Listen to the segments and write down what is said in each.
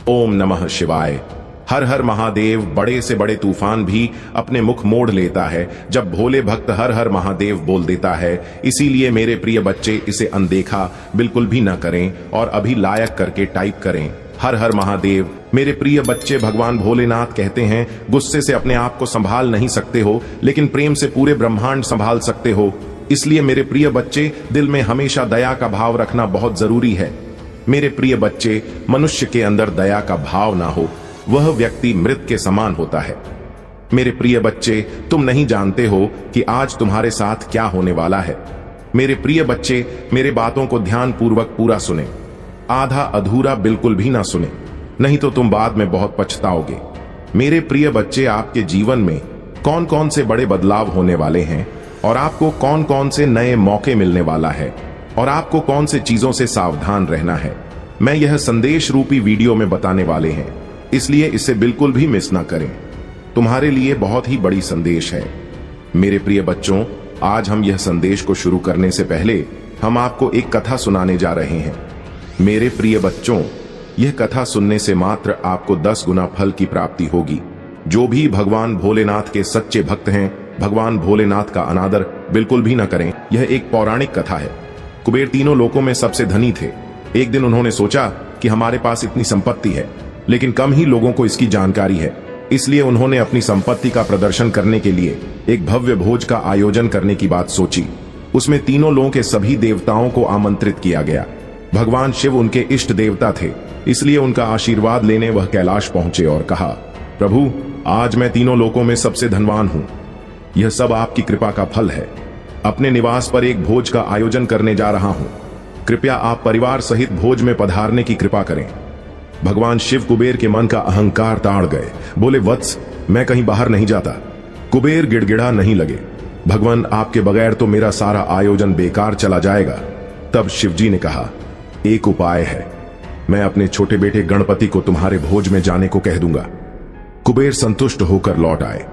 ओम नमः शिवाय। हर हर महादेव बड़े से बड़े तूफान भी अपने मुख मोड़ लेता है जब भोले भक्त हर हर महादेव बोल देता है। इसीलिए मेरे प्रिय बच्चे इसे अनदेखा बिल्कुल भी न करें और अभी लायक करके टाइप करें हर हर महादेव। मेरे प्रिय बच्चे, भगवान भोलेनाथ कहते हैं गुस्से से अपने आप को संभाल नहीं सकते हो, लेकिन प्रेम से पूरे ब्रह्मांड संभाल सकते हो। इसलिए मेरे प्रिय बच्चे, दिल में हमेशा दया का भाव रखना बहुत जरूरी है। मेरे प्रिय बच्चे, मनुष्य के अंदर दया का भाव ना हो, वह व्यक्ति मृत के समान होता है। मेरे प्रिय बच्चे, तुम नहीं जानते हो कि आज तुम्हारे साथ क्या होने वाला है। मेरे प्रिय बच्चे, मेरे बातों को ध्यान पूर्वक पूरा सुने, आधा अधूरा बिल्कुल भी ना सुने, नहीं तो तुम बाद में बहुत पछताओगे। मेरे प्रिय बच्चे, आपके जीवन में कौन कौन से बड़े बदलाव होने वाले हैं और आपको कौन कौन से नए मौके मिलने वाला है और आपको कौन से चीजों से सावधान रहना है, मैं यह संदेश रूपी वीडियो में बताने वाले हैं। इसलिए इसे बिल्कुल भी मिस ना करें। तुम्हारे लिए बहुत ही बड़ी संदेश है। मेरे प्रिय बच्चों, आज हम यह संदेश को शुरू करने से पहले हम आपको एक कथा सुनाने जा रहे हैं। मेरे प्रिय बच्चों, यह कथा सुनने से मात्र आपको 10 गुना फल की प्राप्ति होगी। जो भी भगवान भोलेनाथ के सच्चे भक्त हैं, भगवान भोलेनाथ का अनादर बिल्कुल भी न करें। यह एक पौराणिक कथा है। कुबेर तीनों लोकों में सबसे धनी थे। एक दिन उन्होंने सोचा कि हमारे पास इतनी संपत्ति है, लेकिन कम ही लोगों को इसकी जानकारी है। इसलिए उन्होंने अपनी संपत्ति का प्रदर्शन करने के लिए एक भव्य भोज का आयोजन करने की बात सोची। उसमें तीनों लोगों के सभी देवताओं को आमंत्रित किया गया। भगवान शिव उनके इष्ट देवता थे, इसलिए उनका आशीर्वाद लेने वह कैलाश पहुंचे और कहा, प्रभु, आज मैं तीनों लोकों में सबसे धनवान हूं। यह सब आपकी कृपा का फल है। अपने निवास पर एक भोज का आयोजन करने जा रहा हूं। कृपया आप परिवार सहित भोज में पधारने की कृपा करें। भगवान शिव कुबेर के मन का अहंकार ताड़ गए। बोले, वत्स, मैं कहीं बाहर नहीं जाता। कुबेर गिड़गिड़ा नहीं लगे। भगवान, आपके बगैर तो मेरा सारा आयोजन बेकार चला जाएगा। तब शिवजी ने कहा, एक उपाय है। मैं अपने छोटे बेटे गणपति को तुम्हारे भोज में जाने को कह दूंगा। कुबेर संतुष्ट होकर लौट आए।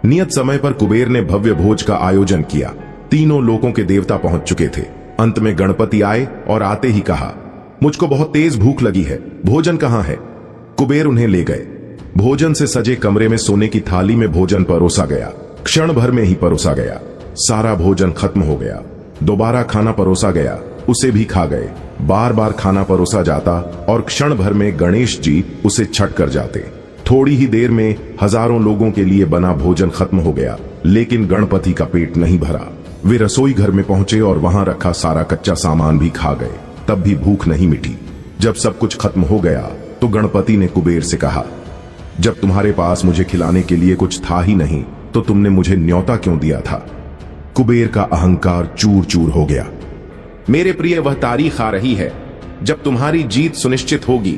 नियत समय पर कुबेर ने भव्य भोज का आयोजन किया। तीनों लोकों के देवता पहुंच चुके थे। अंत में गणपति आए और आते ही कहा, मुझको बहुत तेज भूख लगी है, भोजन कहां है? कुबेर उन्हें ले गए। भोजन से सजे कमरे में सोने की थाली में भोजन परोसा गया। क्षण भर में ही परोसा गया। सारा भोजन खत्म हो गया। दोबारा खाना परोसा गया, उसे भी खा गए। बार बार खाना परोसा जाता और क्षण भर में गणेश जी उसे छट कर जाते। थोड़ी ही देर में हजारों लोगों के लिए बना भोजन खत्म हो गया, लेकिन गणपति का पेट नहीं भरा। वे रसोई घर में पहुंचे और वहां रखा सारा कच्चा सामान भी खा गए, तब भी भूख नहीं मिटी। जब सब कुछ खत्म हो गया तो गणपति ने कुबेर से कहा, जब तुम्हारे पास मुझे खिलाने के लिए कुछ था ही नहीं तो तुमने मुझे न्योता क्यों दिया था? कुबेर का अहंकार चूर चूर हो गया। मेरे प्रिय, वह तारीख आ रही है जब तुम्हारी जीत सुनिश्चित होगी।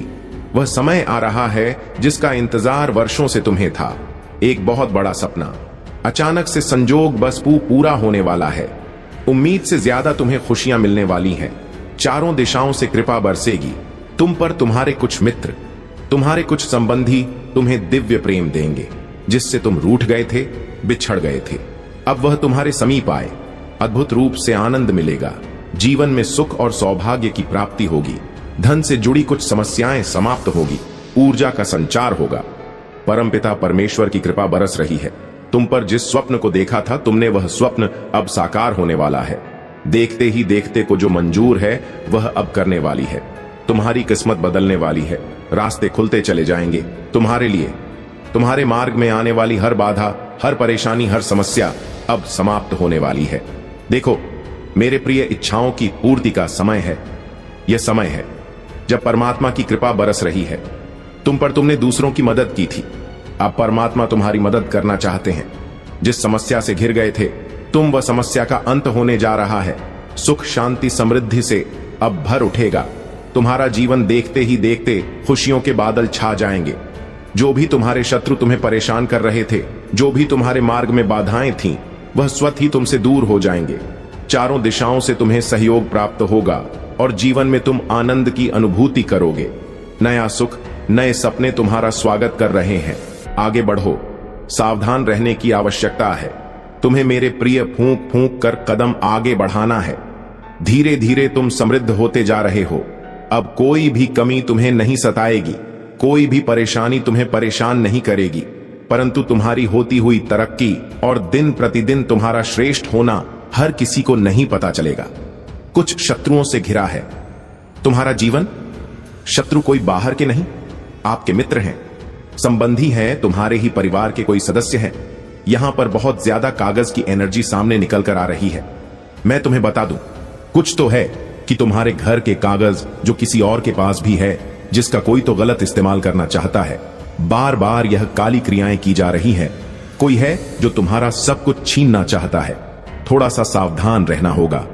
वह समय आ रहा है जिसका इंतजार वर्षों से तुम्हें था। एक बहुत बड़ा सपना अचानक से संजोग बस पूरा होने वाला है। उम्मीद से ज्यादा तुम्हें खुशियां मिलने वाली हैं। चारों दिशाओं से कृपा बरसेगी तुम पर। तुम्हारे कुछ मित्र, तुम्हारे कुछ संबंधी तुम्हें दिव्य प्रेम देंगे। जिससे तुम रूठ गए थे, बिछड़ गए थे, अब वह तुम्हारे समीप आए। अद्भुत रूप से आनंद मिलेगा। जीवन में सुख और सौभाग्य की प्राप्ति होगी। धन से जुड़ी कुछ समस्याएं समाप्त होगी। ऊर्जा का संचार होगा। परमपिता परमेश्वर की कृपा बरस रही है। तुम पर जिस स्वप्न को देखा था तुमने, वह स्वप्न अब साकार होने वाला है। देखते ही देखते को जो मंजूर है वह अब करने वाली है। तुम्हारी किस्मत बदलने वाली है। रास्ते खुलते चले जाएंगे तुम्हारे लिए। तुम्हारे मार्ग में आने वाली हर बाधा, हर परेशानी, हर समस्या अब समाप्त होने वाली है। देखो मेरे प्रिय, इच्छाओं की पूर्ति का समय है। यह समय है जब परमात्मा की कृपा बरस रही है तुम पर। तुमने दूसरों की मदद की थी, अब परमात्मा तुम्हारी मदद करना चाहते हैं। जिस समस्या से घिर गए थे तुम, वह समस्या का अंत होने जा रहा है। सुख, शांति, समृद्धि से अब भर उठेगा। तुम्हारा जीवन देखते ही देखते खुशियों के बादल छा जाएंगे। जो भी तुम्हारे शत्रु तुम्हें परेशान कर रहे थे, जो भी तुम्हारे मार्ग में बाधाएं थीं, वह स्वतः ही तुमसे दूर हो जाएंगे। चारों दिशाओं से तुम्हें सहयोग प्राप्त होगा और जीवन में तुम आनंद की अनुभूति करोगे। नया सुख, नए सपने तुम्हारा स्वागत कर रहे हैं। आगे बढ़ो। सावधान रहने की आवश्यकता है। तुम्हें मेरे प्रिय फूंक फूंक कर कदम आगे बढ़ाना है। धीरे धीरे तुम समृद्ध होते जा रहे हो। अब कोई भी कमी तुम्हें नहीं सताएगी। कोई भी परेशानी तुम्हें परेशान नहीं करेगी, परंतु तुम्हारी होती हुई तरक्की और दिन प्रतिदिन तुम्हारा श्रेष्ठ होना हर किसी को नहीं पता चलेगा। कुछ शत्रुओं से घिरा है तुम्हारा जीवन। शत्रु कोई बाहर के नहीं, आपके मित्र हैं, संबंधी हैं, तुम्हारे ही परिवार के कोई सदस्य हैं। यहां पर बहुत ज्यादा कागज की एनर्जी सामने निकल कर आ रही है। मैं तुम्हें बता दूं, कुछ तो है कि तुम्हारे घर के कागज जो किसी और के पास भी है, जिसका कोई तो गलत इस्तेमाल करना चाहता है। बार बार यह काली क्रियाएं की जा रही हैं। कोई है जो तुम्हारा सब कुछ छीनना चाहता है। थोड़ा सा सावधान रहना होगा।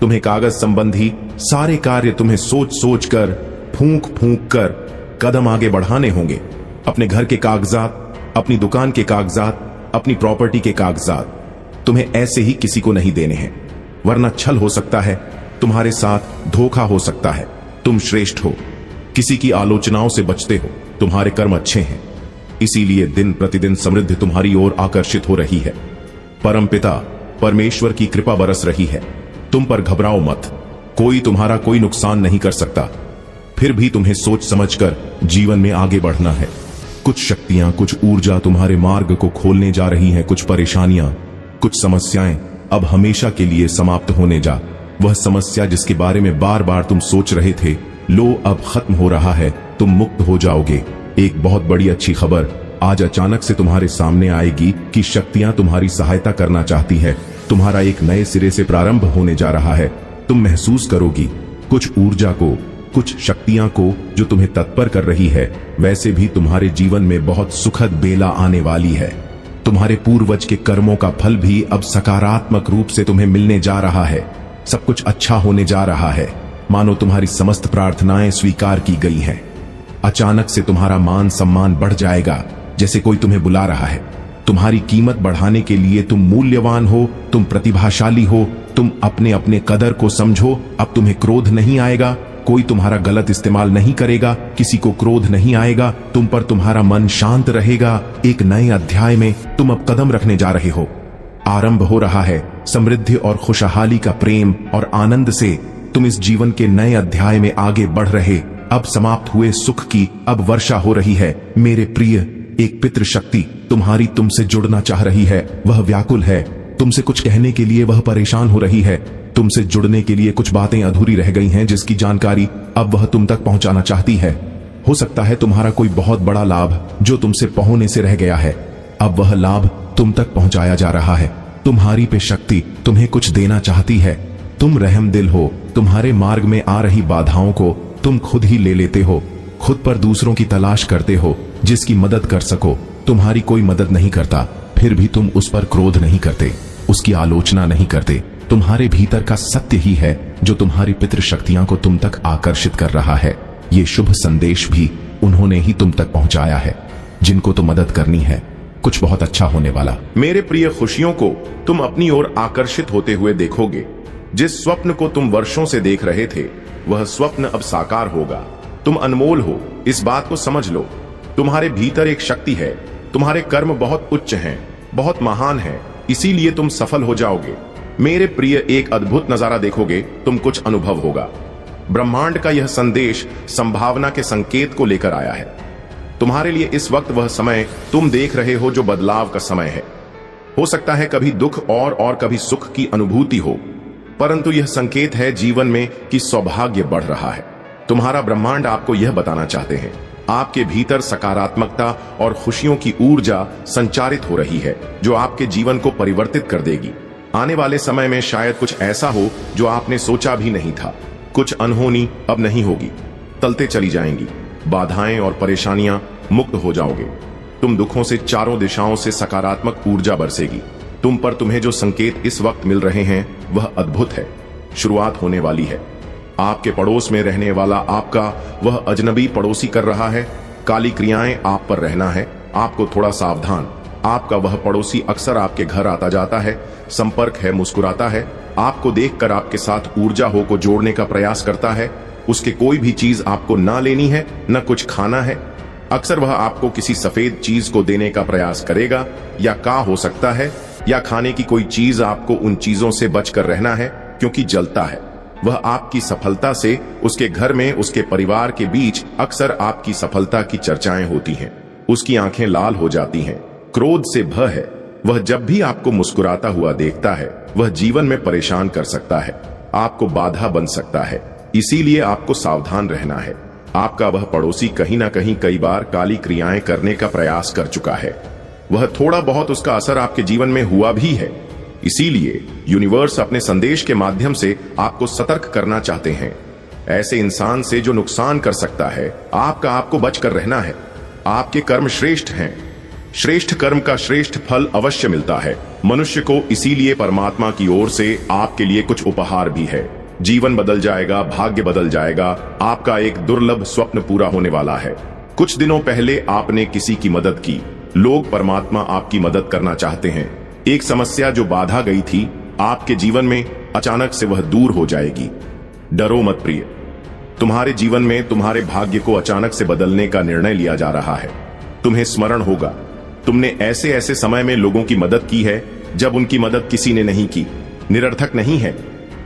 तुम्हें कागज संबंधी सारे कार्य तुम्हें सोच सोच कर, फूंक फूंक कर कदम आगे बढ़ाने होंगे। अपने घर के कागजात, अपनी दुकान के कागजात, अपनी प्रॉपर्टी के कागजात तुम्हें ऐसे ही किसी को नहीं देने हैं, वरना छल हो सकता है, तुम्हारे साथ धोखा हो सकता है। तुम श्रेष्ठ हो, किसी की आलोचनाओं से बचते हो, तुम्हारे कर्म अच्छे हैं, इसीलिए दिन प्रतिदिन समृद्धि तुम्हारी ओर आकर्षित हो रही है। परमपिता परमेश्वर की कृपा बरस रही है। तुम पर घबराओ मत, कोई तुम्हारा कोई नुकसान नहीं कर सकता। फिर भी तुम्हें सोच समझकर जीवन में आगे बढ़ना है। कुछ शक्तियां, कुछ ऊर्जा तुम्हारे मार्ग को खोलने जा रही हैं। कुछ परेशानियां, कुछ समस्याएं अब हमेशा के लिए समाप्त होने जा। वह समस्या जिसके बारे में बार बार तुम सोच रहे थे, लो अब खत्म हो रहा है, तुम मुक्त हो जाओगे। एक बहुत बड़ी अच्छी खबर आज अचानक से तुम्हारे सामने आएगी कि शक्तियां तुम्हारी सहायता करना चाहती है। तुम्हारा एक नए सिरे से प्रारंभ होने जा रहा है। तुम महसूस करोगी कुछ ऊर्जा को, कुछ शक्तियां को जो तुम्हें तत्पर कर रही है। वैसे भी तुम्हारे जीवन में बहुत सुखद बेला आने वाली है। तुम्हारे पूर्वज के कर्मों का फल भी अब सकारात्मक रूप से तुम्हें मिलने जा रहा है। सब कुछ अच्छा होने जा रहा है, मानो तुम्हारी समस्त प्रार्थनाएं स्वीकार की गई हैं। अचानक से तुम्हारा मान सम्मान बढ़ जाएगा, जैसे कोई तुम्हें बुला रहा है। तुम्हारी कीमत बढ़ाने के लिए तुम मूल्यवान हो, तुम प्रतिभाशाली हो, तुम अपने अपने कदर को समझो। अब तुम्हें क्रोध नहीं आएगा, कोई तुम्हारा गलत इस्तेमाल नहीं करेगा, किसी को क्रोध नहीं आएगा, तुम पर तुम्हारा मन शांत रहेगा। एक नए अध्याय में तुम अब कदम रखने जा रहे हो। आरंभ हो रहा है समृद्धि और खुशहाली का। प्रेम और आनंद से तुम इस जीवन के नए अध्याय में आगे बढ़ रहे। अब समाप्त हुए सुख की अब वर्षा हो रही है। मेरे प्रिय, एक पितृ शक्ति तुम्हारी तुमसे जुड़ना चाह रही है। वह व्याकुल है, तुमसे कुछ कहने के लिए वह परेशान हो रही है। तुमसे जुड़ने के लिए कुछ बातें अधूरी रह गई हैं, जिसकी जानकारी अब वह तुम तक पहुंचाना चाहती है। हो सकता है तुम्हारा कोई बहुत बड़ा लाभ जो तुमसे पहुंचने से रह गया है, अब वह लाभ तुम तक पहुंचाया जा रहा है। तुम्हारी पे शक्ति तुम्हें कुछ देना चाहती है। तुम रहमदिल हो। तुम्हारे मार्ग में आ रही बाधाओं को तुम खुद ही ले लेते हो। खुद पर दूसरों की तलाश करते हो जिसकी मदद कर सको। तुम्हारी कोई मदद नहीं करता, फिर भी तुम उस पर क्रोध नहीं करते, उसकी आलोचना नहीं करते। तुम्हारे भीतर का सत्य ही है जो तुम्हारी पितृ शक्तियां को तुम तक आकर्षित कर रहा है। ये शुभ संदेश भी उन्होंने ही तुम तक पहुंचाया है। जिनको तो मदद करनी है, कुछ बहुत अच्छा होने वाला। मेरे प्रिय, खुशियों को तुम अपनी ओर आकर्षित होते हुए देखोगे। जिस स्वप्न को तुम वर्षों से देख रहे थे, वह स्वप्न अब साकार होगा। तुम अनमोल हो, इस बात को समझ लो। तुम्हारे भीतर एक शक्ति है। तुम्हारे कर्म बहुत उच्च हैं, बहुत महान हैं, इसीलिए तुम सफल हो जाओगे। मेरे प्रिय, एक अद्भुत नजारा देखोगे, तुम कुछ अनुभव होगा। ब्रह्मांड का यह संदेश संभावना के संकेत को लेकर आया है। तुम्हारे लिए इस वक्त वह समय तुम देख रहे हो जो बदलाव का समय है। हो सकता है कभी दुख और कभी सुख की अनुभूति हो, परंतु यह संकेत है जीवन में कि सौभाग्य बढ़ रहा है। तुम्हारा ब्रह्मांड आपको यह बताना चाहते हैं, आपके भीतर सकारात्मकता और खुशियों की ऊर्जा संचारित हो रही है जो आपके जीवन को परिवर्तित कर देगी। आने वाले समय में शायद कुछ ऐसा हो जो आपने सोचा भी नहीं था। कुछ अनहोनी अब नहीं होगी, टलते चली जाएंगी। बाधाएं और परेशानियां मुक्त हो जाओगे। तुम दुखों से चारों दिशाओं से सकारात्मक ऊर्जा बरसेगी। तुम पर तुम्हें जो संकेत इस वक्त मिल रहे हैं वह अद्भुत है। शुरुआत होने वाली है। आपके पड़ोस में रहने वाला आपका वह अजनबी पड़ोसी कर रहा है काली क्रियाएं। आप पर रहना है, आपको थोड़ा सावधान। आपका वह पड़ोसी अक्सर आपके घर आता जाता है, संपर्क है, मुस्कुराता है, आपको देखकर आपके साथ ऊर्जा हो को जोड़ने का प्रयास करता है। उसके कोई भी चीज आपको ना लेनी है, न कुछ खाना है। अक्सर वह आपको किसी सफेद चीज को देने का प्रयास करेगा, या का हो सकता है या खाने की कोई चीज। आपको उन चीजों से बचकर रहना है क्योंकि जलता है। वह आपकी सफलता से उसके घर में, उसके परिवार के बीच अक्सर आपकी सफलता की चर्चाएं होती हैं। उसकी आंखें लाल हो जाती हैं, क्रोध से भय है। वह जब भी आपको मुस्कुराता हुआ देखता है, वह जीवन में परेशान कर सकता है, आपको बाधा बन सकता है। इसीलिए आपको सावधान रहना है। आपका वह पड़ोसी कहीं ना कहीं कई बार काली क्रियाएं करने का प्रयास कर चुका है। वह थोड़ा बहुत उसका असर आपके जीवन में हुआ भी है। इसीलिए यूनिवर्स अपने संदेश के माध्यम से आपको सतर्क करना चाहते हैं। ऐसे इंसान से जो नुकसान कर सकता है, आपको बचकर रहना है। आपके कर्म श्रेष्ठ हैं। श्रेष्ठ कर्म का श्रेष्ठ फल अवश्य मिलता है मनुष्य को। इसीलिए परमात्मा की ओर से आपके लिए कुछ उपहार भी है। जीवन बदल जाएगा, भाग्य बदल जाएगा। आपका एक दुर्लभ स्वप्न पूरा होने वाला है। कुछ दिनों पहले आपने किसी की मदद की। लोग परमात्मा आपकी मदद करना चाहते हैं। एक समस्या जो बाधा गई थी आपके जीवन में, अचानक से वह दूर हो जाएगी। डरो मत प्रिय, तुम्हारे जीवन में तुम्हारे भाग्य को अचानक से बदलने का निर्णय लिया जा रहा है। तुम्हें स्मरण होगा, तुमने ऐसे ऐसे समय में लोगों की मदद की है जब उनकी मदद किसी ने नहीं की। निरर्थक नहीं है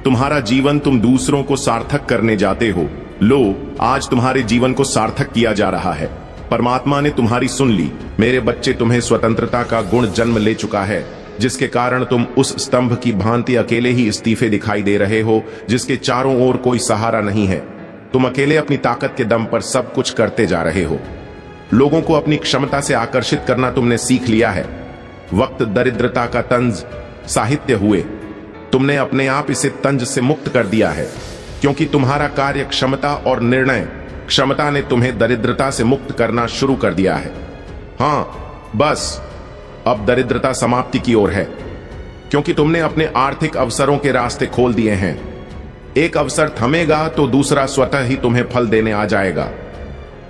तुम्हारा जीवन, तुम दूसरों को सार्थक करने जाते हो। लो, आज तुम्हारे जीवन को सार्थक किया जा रहा है। परमात्मा ने तुम्हारी सुन ली। मेरे बच्चे, तुम्हें स्वतंत्रता का गुण जन्म ले चुका है, जिसके कारण तुम उस स्तंभ की भांति अकेले ही इस्तीफे दिखाई दे रहे हो, जिसके चारों ओर कोई सहारा नहीं है। तुम अकेले अपनी ताकत के दम पर सब कुछ करते जा रहे हो। लोगों को अपनी क्षमता से आकर्षित करना तुमने सीख लिया है। वक्त दरिद्रता का तंज साहित्य हुए, तुमने अपने आप इसे तंज से मुक्त कर दिया है, क्योंकि तुम्हारा कार्य क्षमता और निर्णय क्षमता ने तुम्हें दरिद्रता से मुक्त करना शुरू कर दिया है। हाँ, बस अब दरिद्रता समाप्ति की ओर है, क्योंकि तुमने अपने आर्थिक अवसरों के रास्ते खोल दिए हैं। एक अवसर थमेगा तो दूसरा स्वतः ही तुम्हें फल देने आ जाएगा।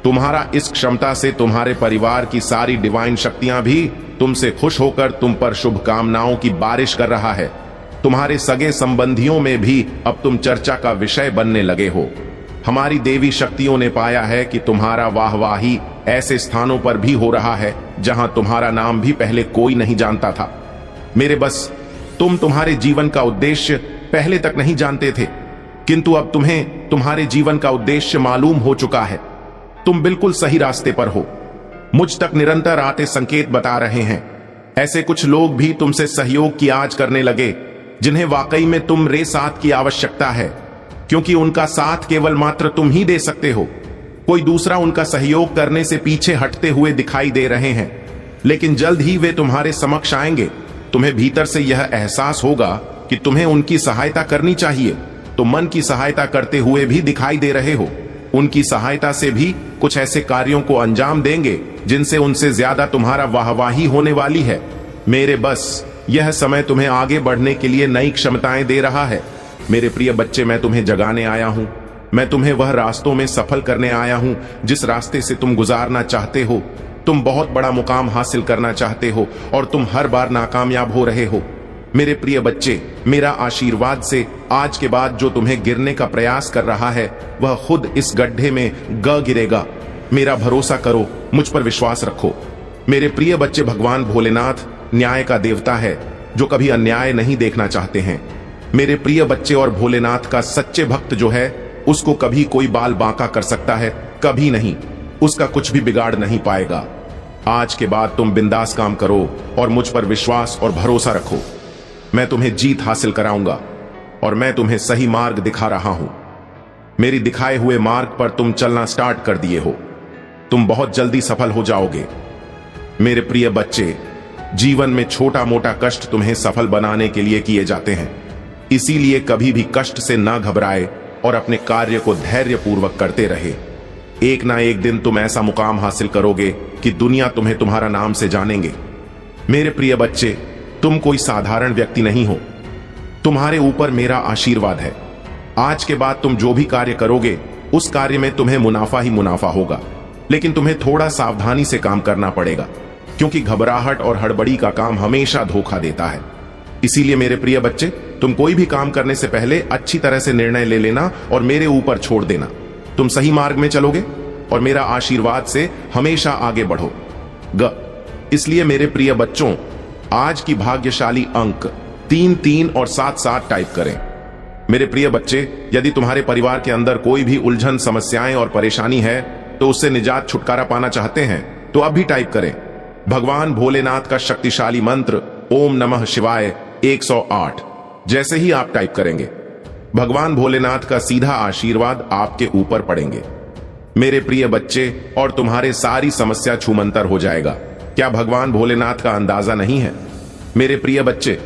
तुम्हारा इस क्षमता से तुम्हारे परिवार की सारी डिवाइन शक्तियां भी तुमसे खुश होकर तुम पर शुभकामनाओं की बारिश कर रहा है। तुम्हारे सगे संबंधियों में भी अब तुम चर्चा का विषय बनने लगे हो। हमारी देवी शक्तियों ने पाया है कि तुम्हारा वाहवाही ऐसे स्थानों पर भी हो रहा है जहां तुम्हारा नाम भी पहले कोई नहीं जानता था। मेरे बस, तुम तुम्हारे जीवन का उद्देश्य पहले तक नहीं जानते थे, किंतु अब तुम्हें तुम्हारे जीवन का उद्देश्य मालूम हो चुका है। तुम बिल्कुल सही रास्ते पर हो। मुझ तक निरंतर आते संकेत बता रहे हैं। ऐसे कुछ लोग भी तुमसे सहयोग की आंच करने लगे, जिन्हें वाकई में तुम साथ की आवश्यकता है, क्योंकि उनका साथ केवल मात्र तुम ही दे सकते हो। कोई दूसरा उनका सहयोग करने से पीछे हटते हुए दिखाई दे रहे हैं, लेकिन जल्द ही वे तुम्हारे समक्ष आएंगे। तुम्हें भीतर से यह एहसास होगा कि तुम्हें उनकी सहायता करनी चाहिए, तो मन की सहायता करते हुए भी दिखाई दे रहे हो। उनकी सहायता से भी कुछ ऐसे कार्यों को अंजाम देंगे जिनसे उनसे ज्यादा तुम्हारा वाहवाही होने वाली है। मेरे बस, यह समय तुम्हें आगे बढ़ने के लिए नई क्षमताएं दे रहा है। मेरे प्रिय बच्चे, मैं तुम्हें जगाने आया हूं। मैं तुम्हें वह रास्तों में सफल करने आया हूं जिस रास्ते से तुम गुजारना चाहते हो। तुम बहुत बड़ा मुकाम हासिल करना चाहते हो और तुम हर बार नाकामयाब हो रहे हो। मेरे प्रिय बच्चे, मेरा आशीर्वाद से आज के बाद जो तुम्हें गिरने का प्रयास कर रहा है, वह खुद इस गड्ढे में गिरेगा। मेरा भरोसा करो, मुझ पर विश्वास रखो। मेरे प्रिय बच्चे, भगवान भोलेनाथ न्याय का देवता है, जो कभी अन्याय नहीं देखना चाहते हैं। मेरे प्रिय बच्चे, और भोलेनाथ का सच्चे भक्त जो है, उसको कभी कोई बाल बांका कर सकता है? कभी नहीं। उसका कुछ भी बिगाड़ नहीं पाएगा। आज के बाद तुम बिंदास काम करो और मुझ पर विश्वास और भरोसा रखो। मैं तुम्हें जीत हासिल कराऊंगा और मैं तुम्हें सही मार्ग दिखा रहा हूं। मेरी दिखाए हुए मार्ग पर तुम चलना स्टार्ट कर दिए हो। तुम बहुत जल्दी सफल हो जाओगे। मेरे प्रिय बच्चे, जीवन में छोटा मोटा कष्ट तुम्हें सफल बनाने के लिए किए जाते हैं। इसीलिए कभी भी कष्ट से ना घबराए और अपने कार्य को धैर्यपूर्वक करते रहे। एक ना एक दिन तुम ऐसा मुकाम हासिल करोगे कि दुनिया तुम्हें तुम्हारा नाम से जानेंगे। मेरे प्रिय बच्चे, तुम कोई साधारण व्यक्ति नहीं हो। तुम्हारे ऊपर मेरा आशीर्वाद है। आज के बाद तुम जो भी कार्य करोगे, उस कार्य में तुम्हें मुनाफा ही मुनाफा होगा, लेकिन तुम्हें थोड़ा सावधानी से काम करना पड़ेगा, क्योंकि घबराहट और हड़बड़ी का काम हमेशा धोखा देता है। इसीलिए मेरे प्रिय बच्चे, तुम कोई भी काम करने से पहले अच्छी तरह से निर्णय ले लेना और मेरे ऊपर छोड़ देना। तुम सही मार्ग में चलोगे और मेरा आशीर्वाद से हमेशा आगे बढ़ो। इसलिए मेरे प्रिय बच्चों, आज की भाग्यशाली अंक 3, 3 और 7, 7 टाइप करें। मेरे प्रिय बच्चे, यदि तुम्हारे परिवार के अंदर कोई भी उलझन, समस्याएं और परेशानी है तो उससे निजात, छुटकारा पाना चाहते हैं तो अब भी टाइप करें भगवान भोलेनाथ का शक्तिशाली मंत्र ओम नमः शिवाय 108। जैसे ही आप टाइप करेंगे, भगवान भोलेनाथ का सीधा आशीर्वाद आपके ऊपर पड़ेंगे मेरे प्रिय बच्चे, और तुम्हारे सारी समस्या छूमंतर हो जाएगा। क्या भगवान भोलेनाथ का अंदाजा नहीं है? मेरे प्रिय बच्चे,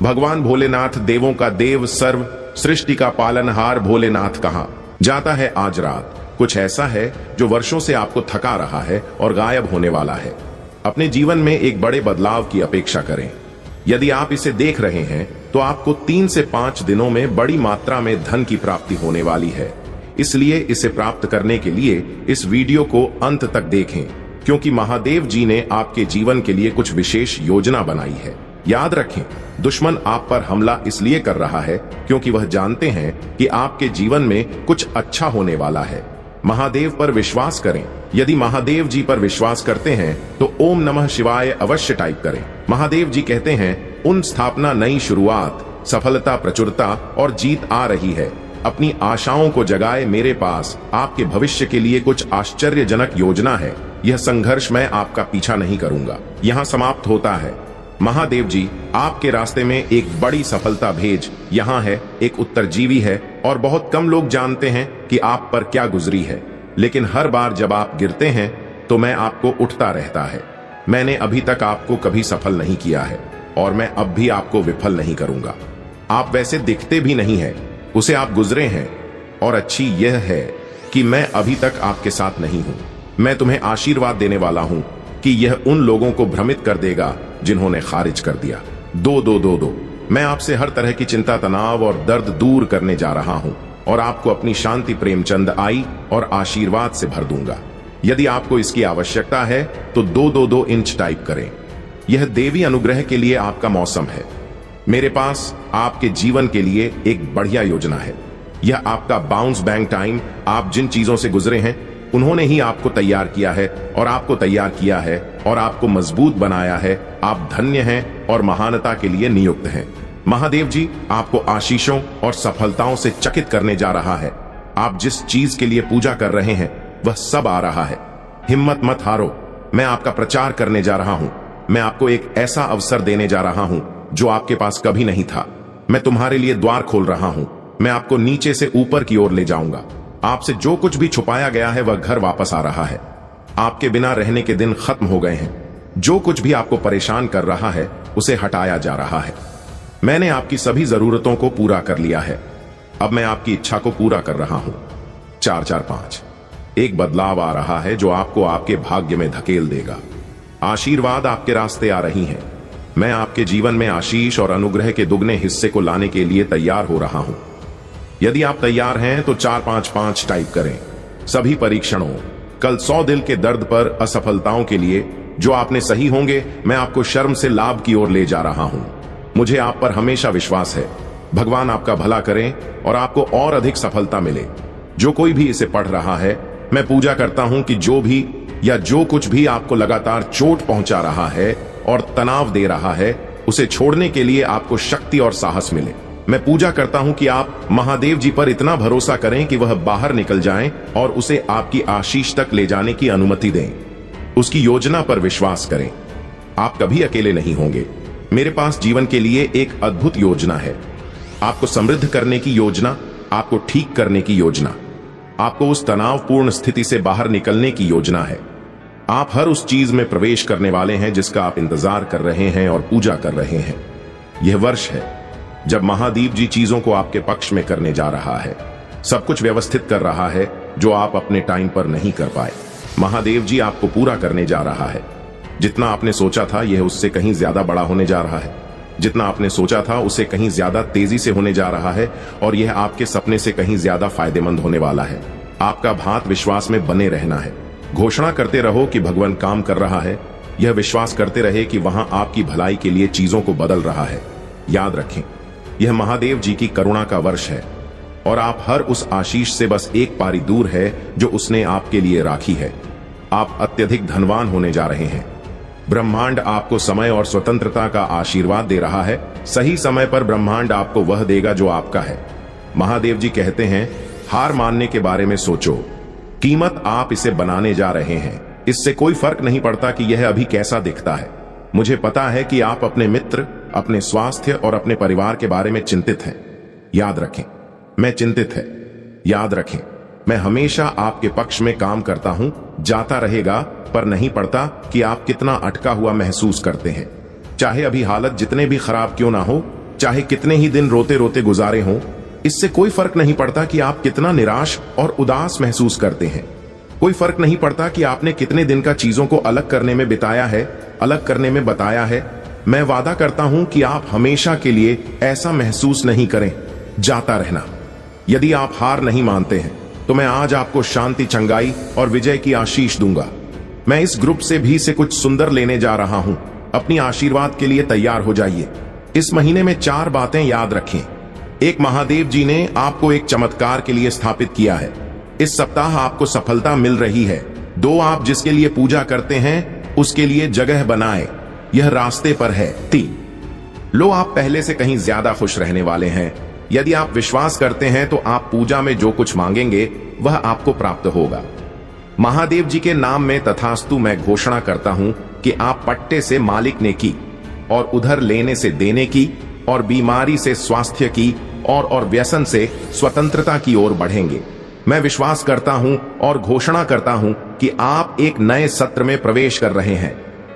भगवान भोलेनाथ देवों का देव, सर्व सृष्टि का पालनहार भोलेनाथ कहां जाता है आज रात? कुछ ऐसा है जो वर्षों से आपको थका रहा है और गायब होने वाला है। अपने जीवन में एक बड़े बदलाव की अपेक्षा करें। यदि आप इसे देख रहे हैं तो आपको 3 से 5 दिनों में बड़ी मात्रा में धन की प्राप्ति होने वाली है। इसलिए इसे प्राप्त करने के लिए इस वीडियो को अंत तक देखें, क्योंकि महादेव जी ने आपके जीवन के लिए कुछ विशेष योजना बनाई है। याद रखें, दुश्मन आप पर हमला इसलिए कर रहा है क्योंकि वह जानते हैं कि आपके जीवन में कुछ अच्छा होने वाला है। महादेव पर विश्वास करें। यदि महादेव जी पर विश्वास करते हैं तो ओम नमः शिवाय अवश्य टाइप करें। महादेव जी कहते हैं, उन स्थापना, नई शुरुआत, सफलता, प्रचुरता और जीत आ रही है। अपनी आशाओं को जगाए, मेरे पास आपके भविष्य के लिए कुछ आश्चर्यजनक योजना है। यह संघर्ष मैं आपका पीछा नहीं करूंगा, यहाँ समाप्त होता है। महादेव जी आपके रास्ते में एक बड़ी सफलता भेज यहाँ है। एक उत्तरजीवी है और बहुत कम लोग जानते हैं कि आप पर क्या गुजरी है, लेकिन हर बार जब आप गिरते हैं तो मैं आपको उठता रहता है। मैंने अभी तक आपको कभी सफल नहीं किया है और मैं अब भी आपको विफल नहीं करूंगा। आप वैसे दिखते भी नहीं है, उसे आप गुजरे हैं, और अच्छी यह है कि मैं अभी तक आपके साथ नहीं हूं। मैं तुम्हें आशीर्वाद देने वाला हूं कि यह उन लोगों को भ्रमित कर देगा जिन्होंने खारिज कर दिया। 2-2-2-2। मैं आपसे हर तरह की चिंता, तनाव और दर्द दूर करने जा रहा हूं और आपको अपनी शांति, प्रेमचंद आई और आशीर्वाद से भर दूंगा। यदि आपको इसकी आवश्यकता है तो 2-2-2 इंच टाइप करें। यह देवी अनुग्रह के लिए आपका मौसम है। मेरे पास आपके जीवन के लिए एक बढ़िया योजना है। यह आपका बाउंस बैंक टाइम। आप जिन चीजों से गुजरे हैं उन्होंने ही आपको तैयार किया है और आपको तैयार किया है और आपको मजबूत बनाया है। आप धन्य हैं और महानता के लिए नियुक्त हैं। महादेव जी आपको आशीषों और सफलताओं से चकित करने जा रहा है। आप जिस चीज के लिए पूजा कर रहे हैं वह सब आ रहा है। हिम्मत मत हारो। मैं आपका प्रचार करने जा रहा हूं। मैं आपको एक ऐसा अवसर देने जा रहा हूं जो आपके पास कभी नहीं था। मैं तुम्हारे लिए द्वार खोल रहा हूं। मैं आपको नीचे से ऊपर की ओर ले जाऊंगा। आपसे जो कुछ भी छुपाया गया है वह घर वापस आ रहा है। आपके बिना रहने के दिन खत्म हो गए हैं। जो कुछ भी आपको परेशान कर रहा है उसे हटाया जा रहा है। मैंने आपकी सभी जरूरतों को पूरा कर लिया है। अब मैं आपकी इच्छा को पूरा कर रहा हूं। 4-4-5। एक बदलाव आ रहा है जो आपको आपके भाग्य में धकेल देगा। आशीर्वाद आपके रास्ते आ रही हैं। मैं आपके जीवन में आशीष और अनुग्रह के दुगने हिस्से को लाने के लिए तैयार हो रहा हूं। यदि आप तैयार हैं तो 4-5-5 टाइप करें। सभी परीक्षणों, कल 100 दिल के दर्द पर, असफलताओं के लिए जो आपने सही होंगे, मैं आपको शर्म से लाभ की ओर ले जा रहा हूं। मुझे आप पर हमेशा विश्वास है। भगवान आपका भला करें और आपको और अधिक सफलता मिले। जो कोई भी इसे पढ़ रहा है, मैं पूजा करता हूं कि जो भी या जो कुछ भी आपको लगातार चोट पहुंचा रहा है और तनाव दे रहा है, उसे छोड़ने के लिए आपको शक्ति और साहस मिले। मैं पूजा करता हूं कि आप महादेव जी पर इतना भरोसा करें कि वह बाहर निकल जाएं और उसे आपकी आशीष तक ले जाने की अनुमति दें। उसकी योजना पर विश्वास करें। आप कभी अकेले नहीं होंगे। मेरे पास जीवन के लिए एक अद्भुत योजना है। आपको समृद्ध करने की योजना, आपको ठीक करने की योजना, आपको उस तनावपूर्ण स्थिति से बाहर निकलने की योजना है। आप हर उस चीज में प्रवेश करने वाले हैं जिसका आप इंतजार कर रहे हैं और पूजा कर रहे हैं। यह वर्ष है जब महादेव जी चीजों को आपके पक्ष में करने जा रहा है। सब कुछ व्यवस्थित कर रहा है जो आप अपने टाइम पर नहीं कर पाए। महादेव जी आपको पूरा करने जा रहा है। जितना आपने सोचा था यह उससे कहीं ज्यादा बड़ा होने जा रहा है। जितना आपने सोचा था उसे कहीं ज्यादा तेजी से होने जा रहा है और यह आपके सपने से कहीं ज्यादा फायदेमंद होने वाला है। आपका भात विश्वास में बने रहना है। घोषणा करते रहो कि भगवान काम कर रहा है। यह विश्वास करते रहे कि वहां आपकी भलाई के लिए चीजों को बदल रहा है। याद रखें, यह महादेव जी की करुणा का वर्ष है और आप हर उस आशीष से बस एक पारी दूर है जो उसने आपके लिए राखी है। आप अत्यधिक धनवान होने जा रहे हैं। ब्रह्मांड आपको समय और स्वतंत्रता का आशीर्वाद दे रहा है। सही समय पर ब्रह्मांड आपको वह देगा जो आपका है। महादेव जी कहते हैं, हार मानने के बारे में सोचो। कीमत आप इसे बनाने जा रहे हैं। इससे कोई फर्क नहीं पड़ता कि यह अभी कैसा दिखता है। मुझे पता है कि आप अपने मित्र, अपने स्वास्थ्य और अपने परिवार के बारे में चिंतित हैं। याद रखें, मैं चिंतित है। याद रखें, मैं हमेशा आपके पक्ष में काम करता हूं। जाता रहेगा, पर नहीं पड़ता कि आप कितना अटका हुआ महसूस करते हैं। चाहे अभी हालत जितने भी खराब क्यों ना हो, चाहे कितने ही दिन रोते रोते गुजारे हों, इससे कोई फर्क नहीं पड़ता कि आप कितना निराश और उदास महसूस करते हैं। कोई फर्क नहीं पड़ता कि आपने कितने दिन का चीजों को अलग करने में बिताया है, अलग करने में बताया है। मैं वादा करता हूं कि आप हमेशा के लिए ऐसा महसूस नहीं करें। जाता रहना। यदि आप हार नहीं मानते हैं तो मैं आज आपको शांति, चंगाई और विजय की आशीष दूंगा। मैं इस ग्रुप से भी से कुछ सुंदर लेने जा रहा हूं। अपनी आशीर्वाद के लिए तैयार हो जाइए। इस महीने में 4 बातें याद रखें। एक, महादेव जी ने आपको एक चमत्कार के लिए स्थापित किया है। इस सप्ताह आपको सफलता मिल रही है। 2, आप जिसके लिए पूजा करते हैं उसके लिए जगह बनाए, यह रास्ते पर है। 3, लो, आप पहले से कहीं ज्यादा खुश रहने वाले हैं। यदि आप विश्वास करते हैं तो आप पूजा में जो कुछ मांगेंगे वह आपको प्राप्त होगा। महादेव जी के नाम में तथास्तु मैं घोषणा करता हूं कि आप पट्टे से मालिक ने की, और उधर लेने से देने की, और बीमारी से स्वास्थ्य की, और व्यसन से स्वतंत्रता की ओर बढ़ेंगे। मैं विश्वास करता हूं और घोषणा करता हूं कि आप एक नए सत्र में प्रवेश कर रहे हैं।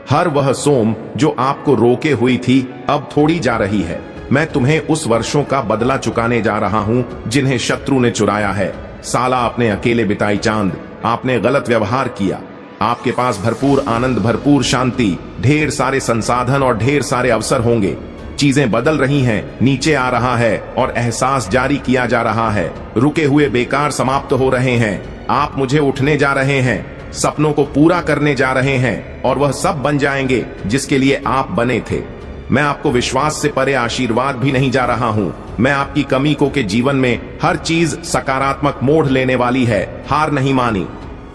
हर वह सोम जो आपको रोके हुई थी अब थोड़ी जा रही है। मैं तुम्हें उस वर्षों का बदला चुकाने जा रहा हूं जिन्हें शत्रु ने चुराया है। साला आपने अकेले बिताई चांद, आपने गलत व्यवहार किया। आपके पास भरपूर आनंद, भरपूर शांति, ढेर सारे संसाधन और ढेर सारे अवसर होंगे। चीजें बदल रही हैं, नीचे आ रहा है और एहसास जारी किया जा रहा है। रुके हुए बेकार समाप्त हो रहे हैं। आप मुझे उठने जा रहे हैं, सपनों को पूरा करने जा रहे हैं, और वह सब बन जाएंगे जिसके लिए आप बने थे। मैं आपको विश्वास से परे आशीर्वाद भी नहीं जा रहा हूं। मैं आपकी कमी को के जीवन में हर चीज सकारात्मक मोड़ लेने वाली है। हार नहीं मानी।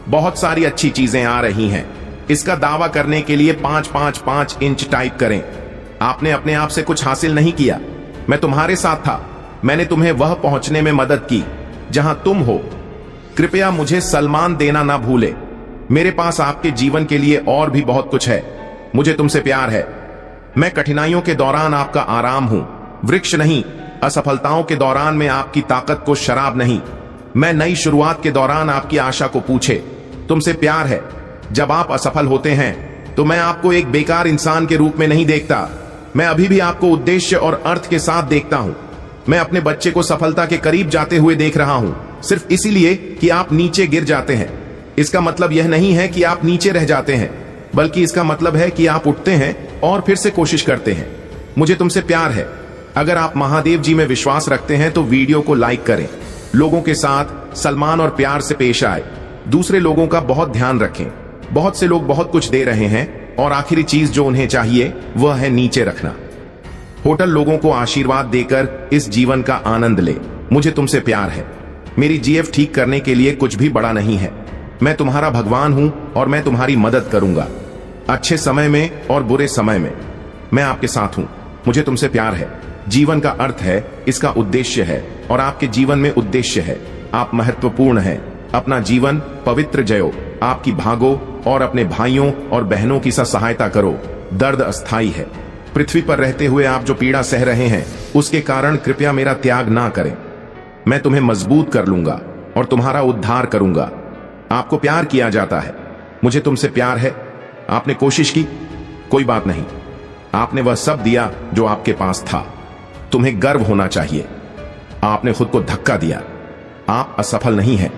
बहुत सारी अच्छी चीजें आ रही हैं। इसका दावा करने के लिए 5-5-5 इंच टाइप करें। आपने अपने आप से कुछ हासिल नहीं किया। मैं तुम्हारे साथ था। मैंने तुम्हें वह पहुंचने में मदद की जहां तुम हो। कृपया मुझे सम्मान देना ना भूले। मेरे पास आपके जीवन के लिए और भी बहुत कुछ है। मुझे तुमसे प्यार है। मैं कठिनाइयों के दौरान आपका आराम हूं, वृक्ष नहीं। असफलताओं के दौरान मैं आपकी ताकत को शराब नहीं। मैं नई शुरुआत के दौरान आपकी आशा को पूछे। तुमसे प्यार है। जब आप असफल होते हैं तो मैं आपको एक बेकार इंसान के रूप में नहीं देखता। मैं अभी भी आपको उद्देश्य और अर्थ के साथ देखता हूं। मैं अपने बच्चे को सफलता के करीब जाते हुए देख रहा हूं, सिर्फ इसीलिए कि आप नीचे गिर जाते हैं। इसका मतलब यह नहीं है कि आप नीचे रह जाते हैं, बल्कि इसका मतलब है कि आप उठते हैं और फिर से कोशिश करते हैं। मुझे तुमसे प्यार है। अगर आप महादेव जी में विश्वास रखते हैं तो वीडियो को लाइक करें। लोगों के साथ सम्मान और प्यार से पेश आए। दूसरे लोगों का बहुत ध्यान रखें। बहुत से लोग बहुत कुछ दे रहे हैं और आखिरी चीज जो उन्हें चाहिए वह है नीचे रखना। होटल लोगों को आशीर्वाद देकर इस जीवन का आनंद ले। मुझे तुमसे प्यार है। मेरी जीएफ ठीक करने के लिए कुछ भी बड़ा नहीं है। मैं तुम्हारा भगवान हूं और मैं तुम्हारी मदद करूंगा। अच्छे समय में और बुरे समय में मैं आपके साथ हूं। मुझे तुमसे प्यार है। जीवन का अर्थ है, इसका उद्देश्य है, और आपके जीवन में उद्देश्य है। आप महत्वपूर्ण हैं। अपना जीवन पवित्र जयो। आपकी भागो और अपने भाइयों और बहनों की सहायता करो। दर्द अस्थाई है। पृथ्वी पर रहते हुए आप जो पीड़ा सह रहे हैं उसके कारण कृपया मेरा त्याग ना करें। मैं तुम्हें मजबूत कर लूंगा और तुम्हारा उद्धार करूंगा। आपको प्यार किया जाता है। मुझे तुमसे प्यार है। आपने कोशिश की, कोई बात नहीं। आपने वह सब दिया जो आपके पास था। तुम्हें गर्व होना चाहिए। आपने खुद को धक्का दिया। आप असफल नहीं हैं।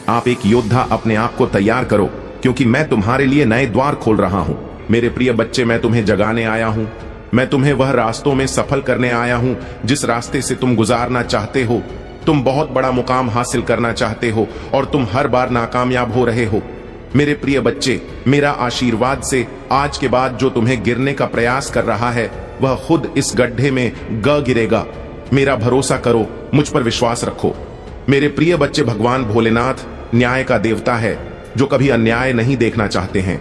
आप एक योद्धा। अपने आप को तैयार करो, क्योंकि मैं तुम्हारे लिए नए द्वार खोल रहा हूं। मेरे प्रिय बच्चे, मैं तुम्हें जगाने आया हूं। मैं तुम्हें वह रास्तों में सफल करने आया हूं जिस रास्ते से तुम गुजारना चाहते हो। तुम बहुत बड़ा मुकाम हासिल करना चाहते हो और तुम हर बार नाकामयाब हो रहे हो। मेरे प्रिय बच्चे, मेरा आशीर्वाद से आज के बाद जो तुम्हें गिरने का प्रयास कर रहा है वह खुद इस गड्ढे में गिरेगा। मेरा भरोसा करो, मुझ पर विश्वास रखो। मेरे प्रिय बच्चे, भगवान भोलेनाथ न्याय का देवता है जो कभी अन्याय नहीं देखना चाहते हैं।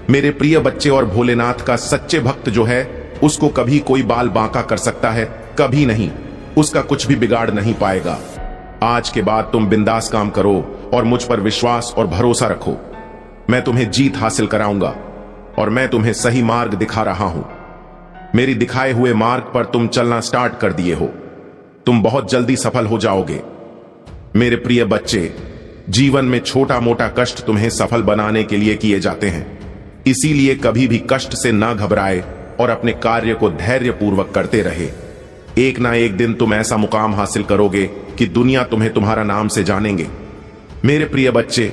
मेरे प्रिय बच्चे, और भोलेनाथ का सच्चे भक्त जो है उसको कभी कोई बाल बांका कर सकता है? कभी नहीं। उसका कुछ भी बिगाड़ नहीं पाएगा। आज के बाद तुम बिंदास काम करो और मुझ पर विश्वास और भरोसा रखो। मैं तुम्हें जीत हासिल कराऊंगा और मैं तुम्हें सही मार्ग दिखा रहा हूं। मेरी दिखाए हुए मार्ग पर तुम चलना स्टार्ट कर दिए हो। तुम बहुत जल्दी सफल हो जाओगे। मेरे प्रिय बच्चे, जीवन में छोटा मोटा कष्ट तुम्हें सफल बनाने के लिए किए जाते हैं। इसीलिए कभी भी कष्ट से ना घबराए और अपने कार्य को धैर्यपूर्वक करते रहे। एक ना एक दिन तुम ऐसा मुकाम हासिल करोगे कि दुनिया तुम्हें तुम्हारा नाम से जानेंगे। मेरे प्रिय बच्चे,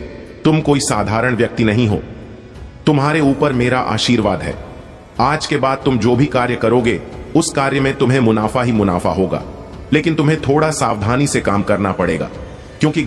तुम कोई साधारण व्यक्ति नहीं हो। तुम्हारे ऊपर मेरा आशीर्वाद है। आज के बाद तुम जो भी कार्य करोगे उस कार्य में तुम्हें मुनाफा ही मुनाफा होगा, लेकिन तुम्हें थोड़ा सावधानी से काम करना पड़ेगा, क्योंकि